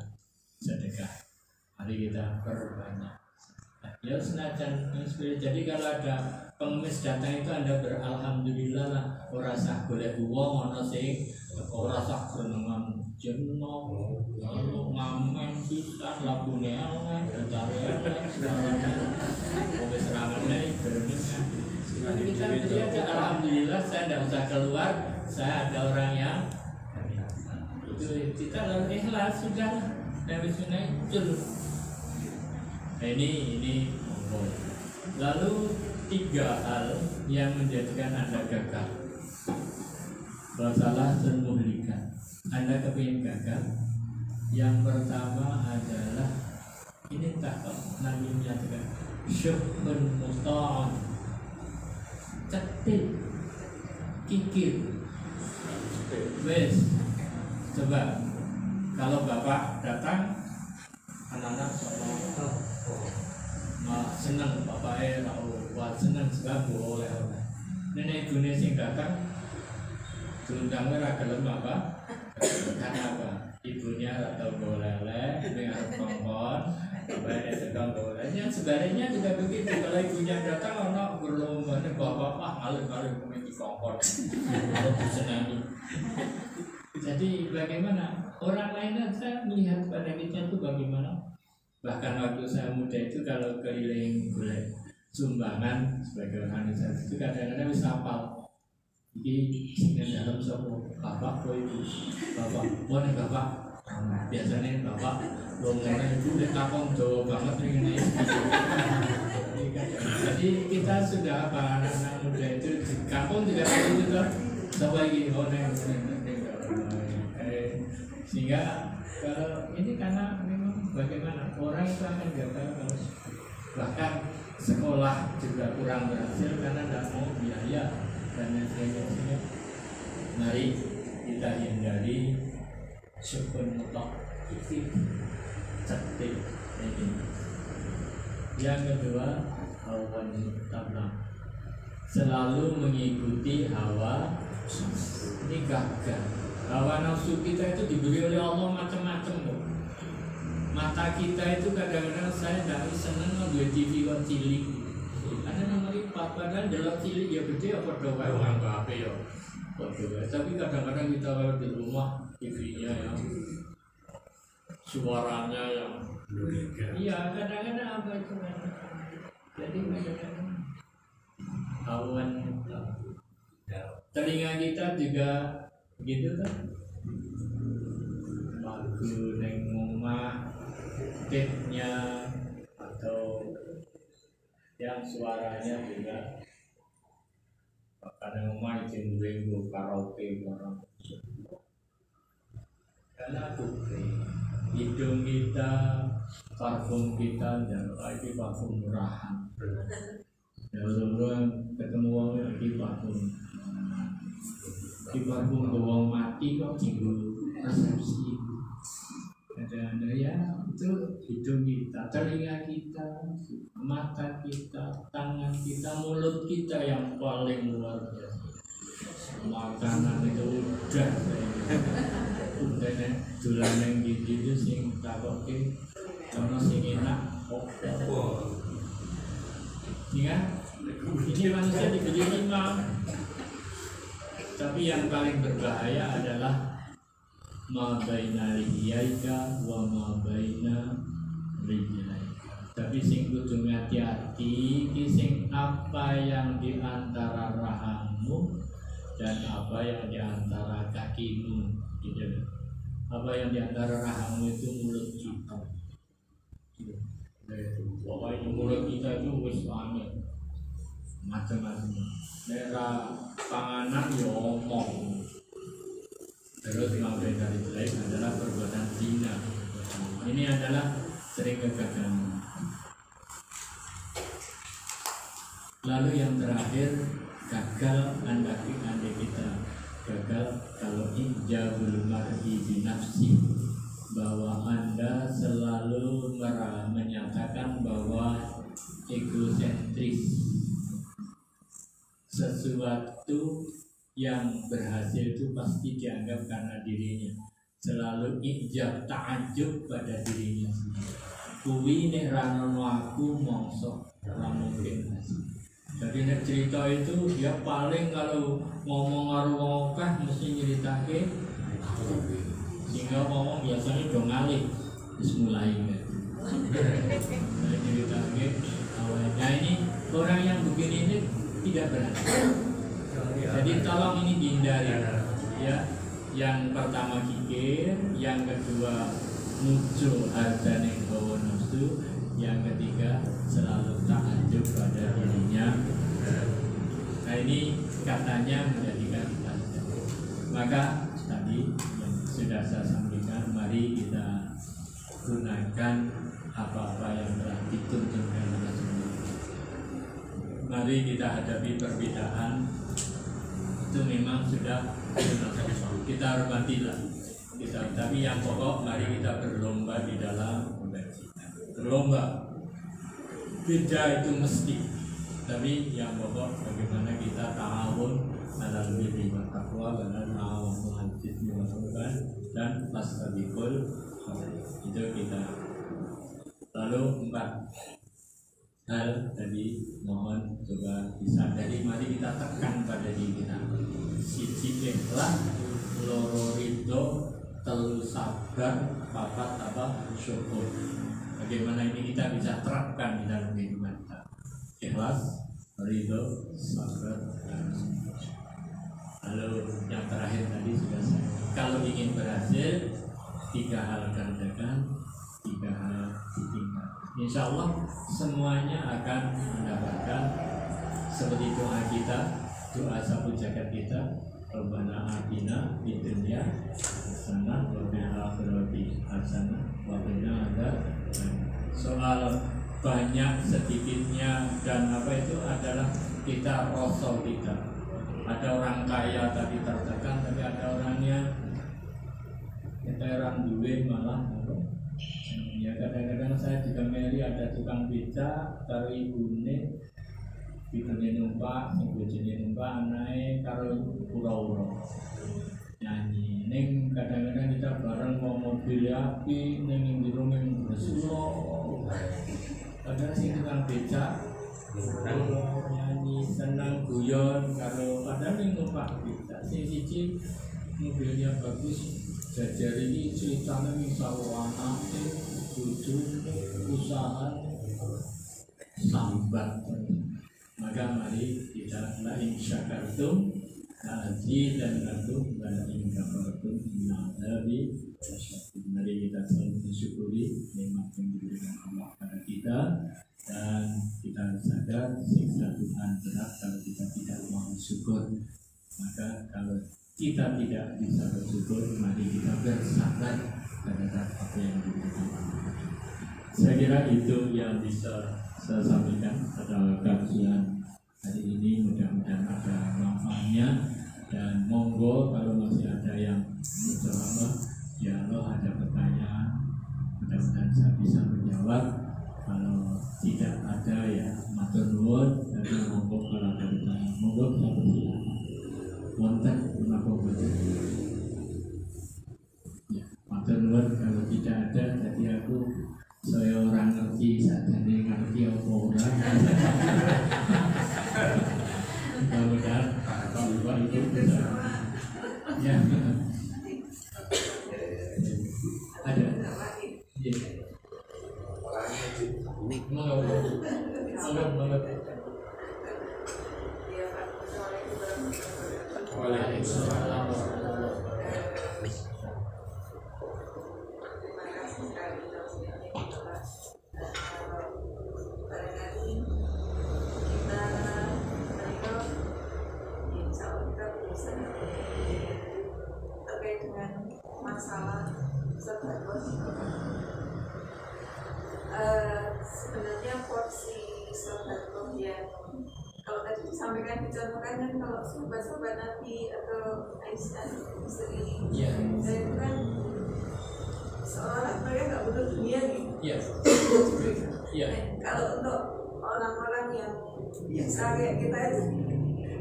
sedekah. Mari kita perbanyak. Ya senajan inspirasi. Jadi kalau ada pengemis datang itu Anda beralhamdulillah lah. Ora sah golek wong ana sing ora sah grenengan jeneng ngamen pisan labune elek gitare elek wis ramene grenengan. Kita aja alhamdulillah saya tidak usah keluar, saya ada orang yang itu kita lalu ikhlas sudah dari sunai itu. Ini lalu 3 hal yang menjadikan Anda gagal. Masalah termuhlikan. Anda kepingin gagal. Yang pertama adalah ini tak Nabi menyatakan syuhun musta'an, cetil, kikir. Wes, coba kalau bapak datang, anak-anak senang bapaknya wah senang sebab boleh nenek dunia sing datang diundangnya ra gelem apa karena apa ibunya atau boleh dengan kongkon bapaknya sedang bolehnya sebaliknya juga begitu. Kalau ibunya datang orang berlomba bapak alih-alih memiliki kongkon disenangi. Jadi bagaimana orang lain saya melihat pada kita itu bagaimana. Bahkan waktu saya muda itu kalau keliling boleh sumbangan sebagai organisasi itu kadang-kadang bisa hafal. Jadi dalam sopo bapak, ibu, bapak, boleh bapak. Biasanya bapak ngomongnya itu udah takon jauh banget ini. Jadi kita sudah apa anak-anak muda itu di kampung juga begitu kan. Coba lagi sehingga kalau ini karena memang bagaimana orang itu akan gagal kalau bahkan sekolah juga kurang berhasil karena tidak mau biaya dan sebagainya. Mari kita hindari sukun mutlak itu cetik ini. Yang kedua, hawa mutlak, selalu mengikuti hawa nafsu. Ini gagal. Hawa nafsu kita itu diberi oleh Allah macam-macam loh. Mata kita itu kadang-kadang saya tidak senang ngambil TV kok cilik. Ada nomor 4 padahal dalam cilik ya gede apa doa orang apa ya. Tapi kadang-kadang kita kalau di rumah TV-nya yang suaranya yang iya kadang-kadang apa itu. Jadi kadang-kadang awan telinga kita juga gitu kan. Lagu neng omah tipnya atau yang suaranya juga kadang rumah itu minggu karaoke orang karena hidung kita, parfum kita dan lagi parfum murahan. Orang ketemu orang lagi parfum, di parfum doang mati kok jinggu resepsi. Ada ya itu hidung kita, telinga kita, mata kita, tangan kita, mulut kita yang paling luar biasa. Makanan itu udah nih jualan yang gitu sing takoke karena sing enak kok. Ingat, ini manusia diberi 5, tapi yang paling berbahaya adalah ma baina liyaika wa ma baina rijlaika. Tapi sing kudu hati-hati iki sing apa yang di antara rahangmu dan apa yang di antara kakimu gitu. Apa yang di antara rahangmu itu mulut kita. Pokoknya mulut kita itu wis banget macam-macam. Daerah panganan ya omong. Terus yang dari jelek adalah perbuatan zina. Ini adalah sering kegagalan. Lalu yang terakhir, gagal andai kita gagal kalau ijabul mar'i binafsi, bahwa Anda selalu menyatakan bahwa egosentris, sesuatu yang berhasil itu pasti dianggap karena dirinya, selalu ijab ta'ajub pada dirinya sendiri. Kuwi nek ra ono aku mongso ora mungkin. Jadi nek cerita itu dia paling kalau ngomong karo wong akeh mesti nyeritake sehingga ngomong biasanya dong ngalih wis mulai nyeritake awalnya. Nah ini orang yang begini ini tidak berhasil. Jadi tolong ini dihindari ya. Yang pertama kikir, yang kedua muncul harta yang bawa nafsu, yang ketiga selalu ta'ajub pada dirinya. Nah ini katanya menjadikan tanda. Maka tadi yang sudah saya sampaikan, mari kita gunakan apa-apa yang telah dituntunkan oleh Rasulullah. Mari kita hadapi perbedaan. Itu memang sudah kita hormatilah kita, tapi yang pokok mari kita berlomba di dalam kebajikan. Berlomba beda itu mesti, tapi yang pokok bagaimana kita ta'awun alal birri wa taqwa wa ta'awun 'alal itsmi wal 'udwan dan fastabiqul khairat. Itu kita. Lalu 4 hal tadi mohon coba disadari, mari kita tekan pada diri kita. Siji ikhlas, loro ridho, telu sabar, papat apa syukur. Bagaimana ini kita bisa terapkan di dalam kehidupan kita? Ikhlas, ridho, sabar, dan syukur. Lalu yang terakhir tadi sudah saya. Kalau ingin berhasil, 3 hal kerjakan, 3 hal ditinggalkan. Insya Allah semuanya akan mendapatkan seperti doa kita, doa sapu jagat kita, Rabbana atina fid dunya hasanah wa fil akhirati hasanah wa qina adzabannar. Soal banyak sedikitnya dan apa itu adalah kita rosol kita. Ada orang kaya tapi tertekan, tapi ada orangnya keteran duit malah ya. Kadang-kadang saya di Kemeri ada tukang beca karo ibune numpak, sing bojone numpak anake karo ura-ura nyanyi. Ning kadang-kadang kita bareng mau mobil api ning njero ning Solo. Padahal sing tukang beca nyanyi senang guyon karo padahal ning numpak beca. Sing siji mobilnya bagus, jajar ini ceritanya misalnya anaknya, bojone, usaha sambat. Maka mari kita lain syakartum haji dan lakum lain kafartum nabi. Mari kita selalu mensyukuri nikmat yang diberikan Allah pada kita, dan kita sadar siksa Tuhan berat kalau kita tidak mau syukur. Maka kalau kita tidak bisa bersyukur, mari kita bersabar terhadap apa yang diberikan Allah. Saya kira itu yang bisa saya sampaikan pada kajian hari ini. Mudah-mudahan ada manfaatnya, dan monggo kalau masih ada yang menjawab, ya Allah ada pertanyaan, mudah-mudahan saya bisa menjawab. Kalau tidak ada ya matur nuwun, tapi monggo kalau ada pertanyaan monggo bisa bersilakan. Wonten menapa boten? Ya, matur nuwun. Kalau tidak ada, jadi aku saya orang ngerti, sadane ngerti apa ora. Mudah-mudahan Bapak itu bisa. Ya. Ada. Ya. Waalaikumsalam. Masalah sebenarnya porsi sobatkoh yang kalau tadi disampaikan dicontohkan kan, kalau sobat-sobat Nabi atau Aisyah istri dan itu kan seolah mereka nggak butuh dunia gitu. Kalau untuk orang-orang yang kayak kita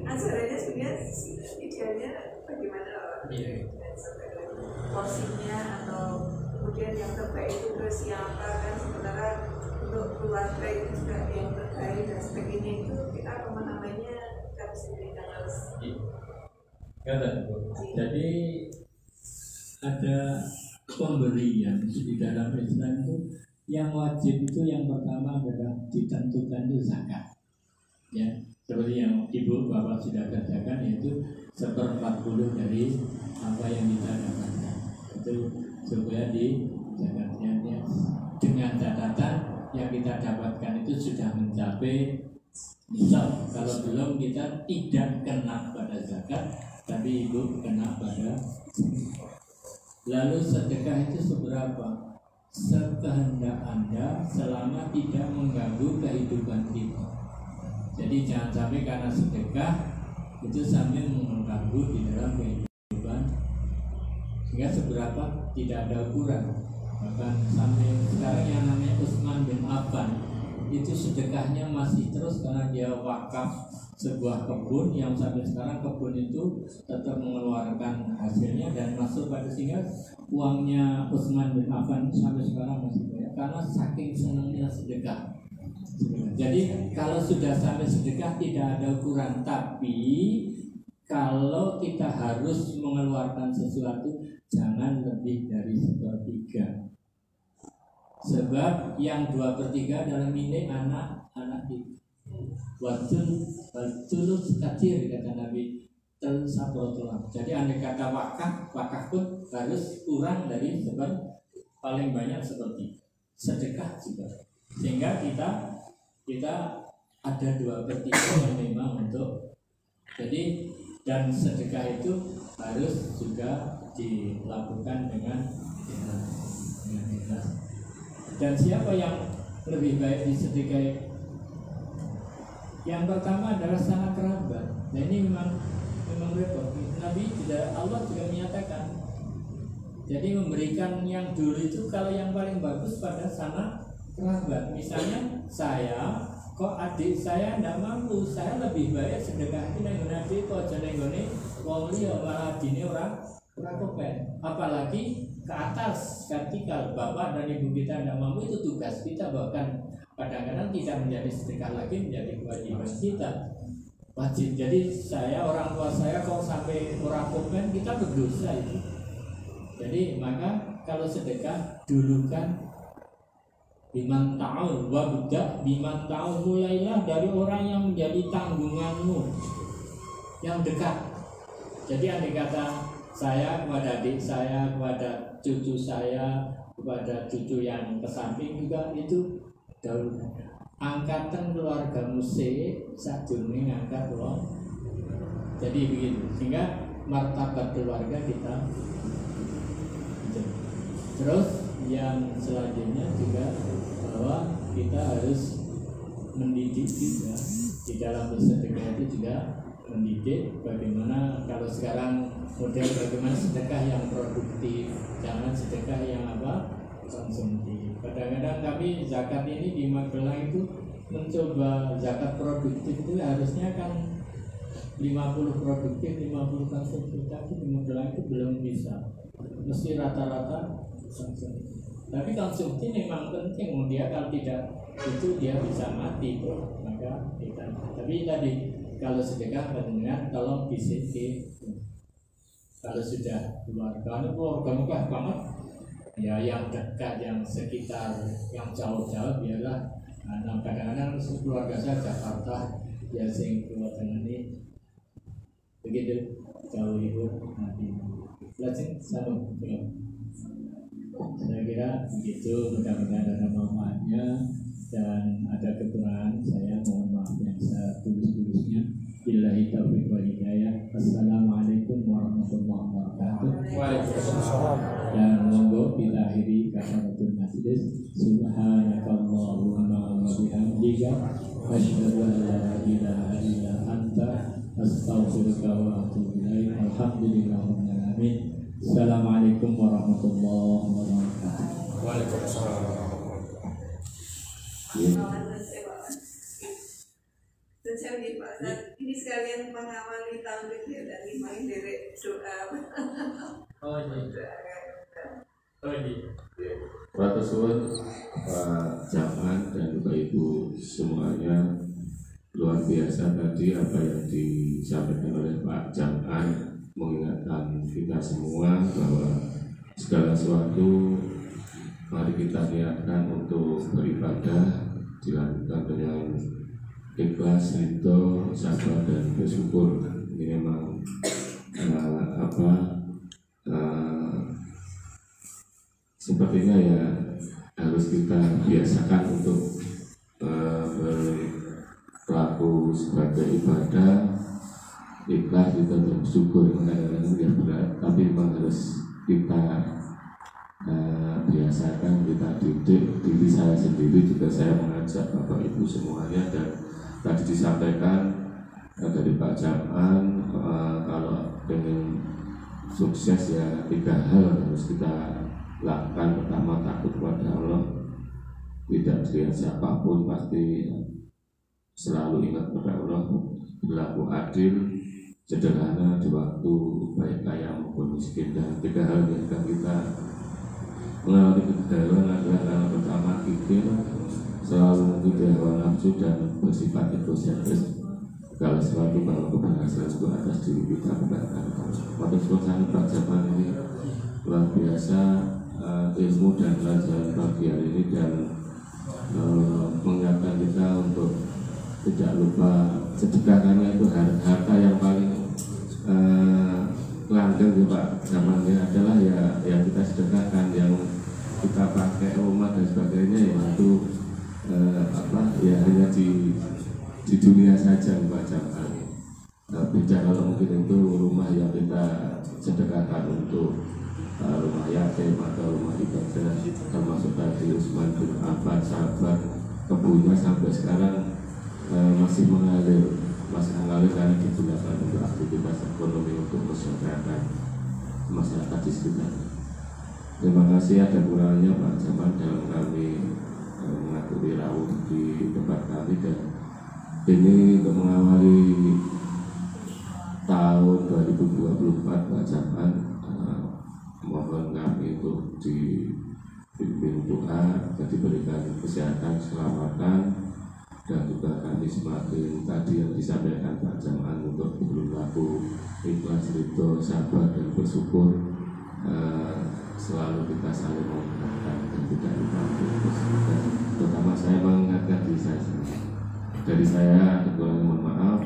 ajarannya sebenarnya idealnya bagaimana porsinya, atau kemudian yang terbaik itu ke siapa, kan sementara untuk keluarga itu juga yang terbaik dan sebagainya, itu kita namanya harus diberikan harus. Jadi ada pemberian di dalam Islam itu yang wajib itu yang pertama adalah ditentukan itu zakat. Ya, seperti yang ibu bapak sudah katakan, yaitu 1/40 dari apa yang kita dapatkan itu supaya di zakatnya, ya, dengan catatan yang kita dapatkan itu sudah mencapai nisab. Kalau belum, kita tidak kena pada zakat, tapi ibu kena pada. Lalu sedekah itu seberapa? Sekehendak Anda selama tidak mengganggu kehidupan kita. Jadi jangan sampai karena sedekah itu sambil mengganggu di dalam kehidupan, sehingga seberapa tidak ada ukuran. Bahkan sampai sekarang yang namanya Utsman bin Affan itu sedekahnya masih terus karena dia wakaf sebuah kebun yang sampai sekarang kebun itu tetap mengeluarkan hasilnya dan masuk pada, sehingga uangnya Utsman bin Affan sampai sekarang masih banyak karena saking senangnya sedekah. Jadi kalau sudah sampai sedekah tidak ada ukuran, tapi kalau kita harus mengeluarkan sesuatu jangan lebih dari 1/3. Sebab yang 2/3 adalah milik anak-anak kita. Watul kecil kata Nabi Sabrotullah. Jadi andai kata wakaf pun harus kurang dari paling banyak 1/3. Sedekah juga. Sehingga kita ada 2/3 yang memang untuk. Jadi dan sedekah itu harus juga dilakukan dengan ikhlas. Dan siapa yang lebih baik disedekahi? Yang pertama adalah sanak kerabat. Nah ini memang repot. Nabi tidak, Allah juga menyatakan. Jadi memberikan yang dulu itu kalau yang paling bagus pada sanak kerabat. Misalnya saya, kok adik saya tidak mampu, saya lebih baik sedekah ini nenggone adik kok aja nenggone wong liya, malah adine orang kepen. Apalagi ke atas ketika bapak dan ibu kita tidak mampu, itu tugas kita, bahkan kadang-kadang tidak menjadi sedekah lagi, menjadi kewajiban kita, wajib. Jadi saya, orang tua saya kalau sampai orang komen, kita berdosa itu. Jadi maka kalau sedekah dulukan biman ta'ul, wabda biman ta'ul, mulailah dari orang yang menjadi tanggunganmu, yang dekat. Jadi andai kata saya kepada adik saya, kepada cucu saya, kepada cucu yang ke samping juga, itu dahulu angkatan keluarga musik sajurne ngangkat loh. Jadi begitu, sehingga martabat keluarga kita. Terus yang selanjutnya juga bahwa kita harus mendidik juga di dalam bersedekah, itu juga mendidik bagaimana, kalau sekarang model bagaimana sedekah yang produktif, jangan sedekah yang konsumtif. Kadang-kadang kami zakat ini di Magelang itu mencoba zakat produktif, itu harusnya kan 50 produktif, 50 konsumtif, tapi di Magelang itu belum bisa, mesti rata-rata konsumtif. Tapi konsumtif memang penting, dia kalau tidak itu dia bisa mati bro. Maka kita, tapi tadi kalau sedekah dengan tolong bisikin. Kalau sudah keluarga mewah banget, ya yang dekat, yang sekitar, yang jauh-jauh biarlah. Nah, kadang-kadang keluarga saya Jakarta, ya sing keluarga ini begitu jauh ibu nanti. Belajar sama belum? Saya kira begitu, mudah-mudahan ada manfaatnya, dan ada kekurangan saya mohon maaf yang setulus-tulusnya. Billahi taufiq wal hidayah. Assalamualaikum warahmatullahi wabarakatuh. Waalaikumsalam. Dan monggo kita akhiri kafaratul majlis. Subhanakallahumma wa bihamdika asyhadu an la ilaha illa anta astaghfiruka wa atubu ilaik. Alhamdulillahirabbil alamin. Assalamualaikum warahmatullahi wabarakatuh. Waalaikumsalam. Dan saya begini Pak Ustaz, ini sekalian mengawali tahun ini dan dimulai dari doa. Oh iya. Pak Suwun, Pak Jaman dan Bapak Ibu semuanya, luar biasa tadi apa yang disampaikan oleh Pak Jaman, mengingatkan kita semua bahwa segala sesuatu mari kita niatkan untuk beribadah, dilakukan dengan ikhlas, ridho, sabar dan bersyukur. Ini memang sepertinya ya harus kita biasakan untuk berlaku sebagai ibadah, ikhlas, ridho dan bersyukur. Kadang-kadang dia berat, tapi memang harus kita biasakan, kita didik. Diri saya sendiri juga saya mengajak Bapak Ibu semuanya, dan tadi disampaikan dari Pak Jaman, kalau ingin sukses ya 3 hal harus kita lakukan. Pertama, takut kepada Allah, tidak dilihat siapapun, pasti selalu ingat kepada Allah, berlaku adil, sederhana di waktu, baik kaya maupun miskin. Dan 3 hal yang akan kita mengalami kegagalan adalah yang pertama, kikir, selalu mengikuti hawa nafsu dan bersifat egosentris. Segala sesuatu kalau keberhasilan itu atas diri kita, bukan karena pada suasana Pak Jaman ini luar biasa ilmu dan pelajaran pagi hari ini, dan mengingatkan kita untuk tidak lupa sedekah, karena itu harta yang paling langgeng ya Pak Jaman, ini adalah ya yang kita sedekahkan, yang kita pakai rumah dan sebagainya, yaitu ya hanya di dunia saja Pak Jaman. Beda kalau mungkin itu rumah yang kita sedekahkan untuk rumah yatim atau rumah ibadah, termasuk tadi Usman bin Affan sahabat kebunnya sampai sekarang masih mengalir karena digunakan untuk aktivitas ekonomi untuk masyarakat di sekitar. Terima kasih, ada kurangnya Pak Jaman dalam kami mengaturi rawuh di tempat kami, dan ini untuk mengawali tahun 2024 Pak Jaman, mohon kami untuk dipimpin doa dan diberikan kesehatan, keselamatan, dan juga kami semakin tadi yang disampaikan Pak Jaman untuk berlaku ikhlas, ridho, sabar dan bersyukur, selalu kita saling mengingatkan dan tidak lupa untuk terutama saya mengingatkan diri saya sendiri. Dari saya kekurangan, mohon maaf.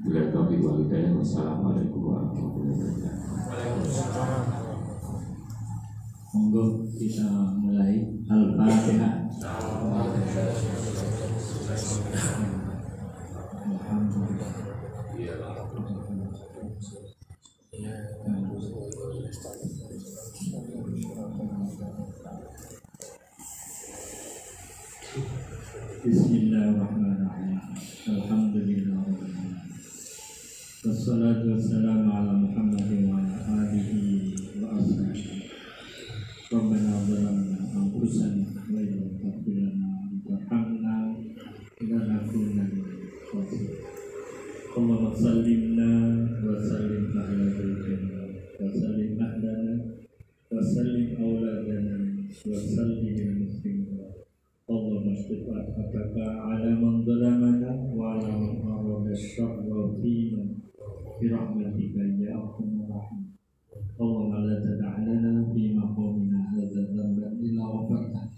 Bila taufiq wal hidayah. Wassalamualaikum warahmatullahi wabarakatuh. Monggo kita mulai Al-Fatihah. Bismillahirrahmanirrahim. Alhamdulillah. Wassalatu wassalamu ala Muhammadin wa ala alihi wa ashabihi. Rabbana zalamna anfusana wa illam taghfir lana wa tarhamna lanakunanna minal khasirin. Allahumma sallimna wa sallim ahla baitina wa sallim ahlana wa sallim auladana wa sallim muslimin. Allahumma astaghfir abaka ala man zalamana wa ala man arada syarra fina bi rahmatika ya arhamar rahim. Allahumma la tada' lana fi maqamina hadza dhanban illa ghafarta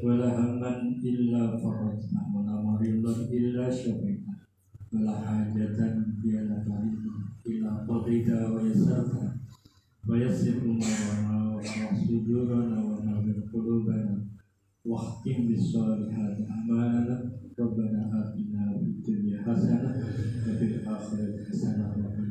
wa la hamman illa farajta wa la maridan illa shafaita wa la hajatan fi al-qalbi illa qadita wa yassarta wa yassir umurana wa sudurana wa nawwir qulubana wahtim bis-solihati a'malana. Rabbana atina fid dunya hasanah wa fil akhirati hasanah wa qina